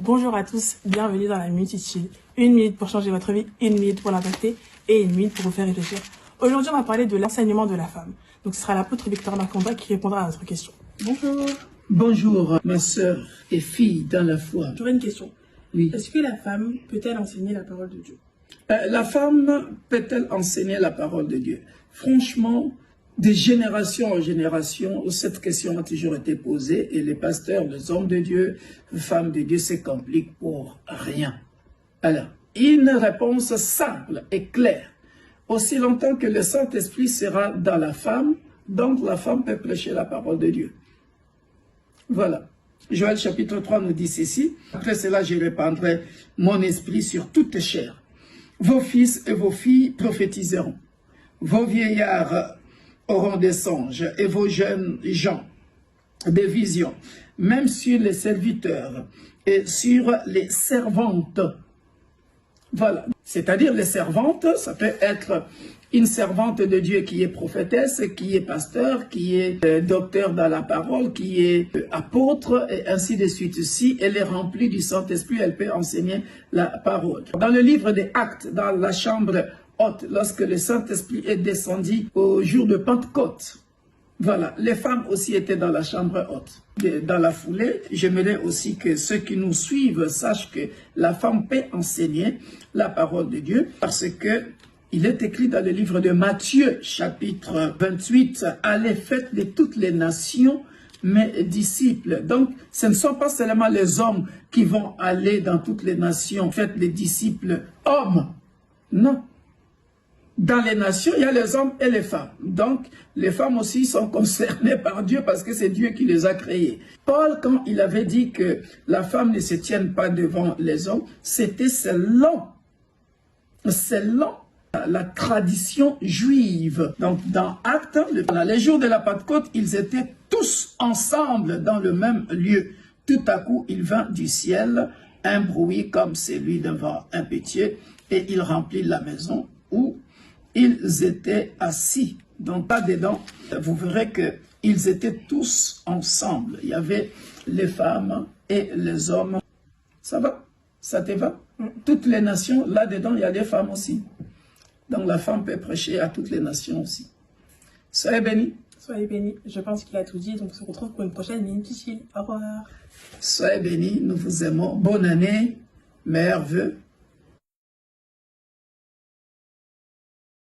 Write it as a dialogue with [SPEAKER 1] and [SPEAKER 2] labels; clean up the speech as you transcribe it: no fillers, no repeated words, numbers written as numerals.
[SPEAKER 1] Bonjour à tous, bienvenue dans la Minute Utile. Une minute pour changer votre vie, une minute pour l'impacter et une minute pour vous faire réfléchir. Aujourd'hui, on va parler de l'enseignement de la femme. Donc, ce sera l'apôtre Victor Makomba qui répondra à notre question. Bonjour.
[SPEAKER 2] Bonjour, ma sœur et fille dans la foi.
[SPEAKER 1] J'aurais une question.
[SPEAKER 2] Oui.
[SPEAKER 1] Est-ce que la femme peut-elle enseigner la parole de Dieu?
[SPEAKER 2] La femme peut-elle enseigner la parole de Dieu? Franchement, de génération en génération, cette question a toujours été posée et les pasteurs, les hommes de Dieu, les femmes de Dieu se compliquent pour rien. Alors, une réponse simple et claire. Aussi longtemps que le Saint-Esprit sera dans la femme, donc la femme peut prêcher la parole de Dieu. Voilà. Joël chapitre 3 nous dit ceci. Après cela, je répandrai mon esprit sur toute chair. Vos fils et vos filles prophétiseront. Vos vieillards auront des songes et vos jeunes gens des visions. Même sur les serviteurs et sur les servantes. Voilà. C'est-à-dire les servantes, ça peut être une servante de Dieu qui est prophétesse, qui est pasteur, qui est docteur dans la parole, qui est apôtre, et ainsi de suite. Si elle est remplie du Saint-Esprit, elle peut enseigner la parole. Dans le livre des Actes, dans la chambre haute, lorsque le Saint-Esprit est descendu au jour de Pentecôte, voilà, les femmes aussi étaient dans la chambre haute. Dans la foulée, j'aimerais aussi que ceux qui nous suivent sachent que la femme peut enseigner la parole de Dieu parce que il est écrit dans le livre de Matthieu, chapitre 28, « Allez, faites de toutes les nations mes disciples ». Donc, ce ne sont pas seulement les hommes qui vont aller dans toutes les nations, faites les disciples hommes. Non. Dans les nations, il y a les hommes et les femmes. Donc, les femmes aussi sont concernées par Dieu parce que c'est Dieu qui les a créées. Paul, quand il avait dit que la femme ne se tienne pas devant les hommes, c'était selon la tradition juive. Donc, dans Actes, les jours de la Pentecôte, ils étaient tous ensemble dans le même lieu. Tout à coup, il vint du ciel un bruit comme celui d'un vent impétueux et il remplit la maison où ils étaient assis. Donc, pas dedans, vous verrez qu'ils étaient tous ensemble. Il y avait les femmes et les hommes. Ça va? Ça te va? Toutes les nations, là-dedans, il y a des femmes aussi. Donc, la femme peut prêcher à toutes les nations aussi. Soyez bénis.
[SPEAKER 1] Soyez bénis. Je pense qu'il a tout dit, donc on se retrouve pour une prochaine Minute Utile. Au revoir.
[SPEAKER 2] Soyez bénis, nous vous aimons. Bonne année, meilleurs vœux.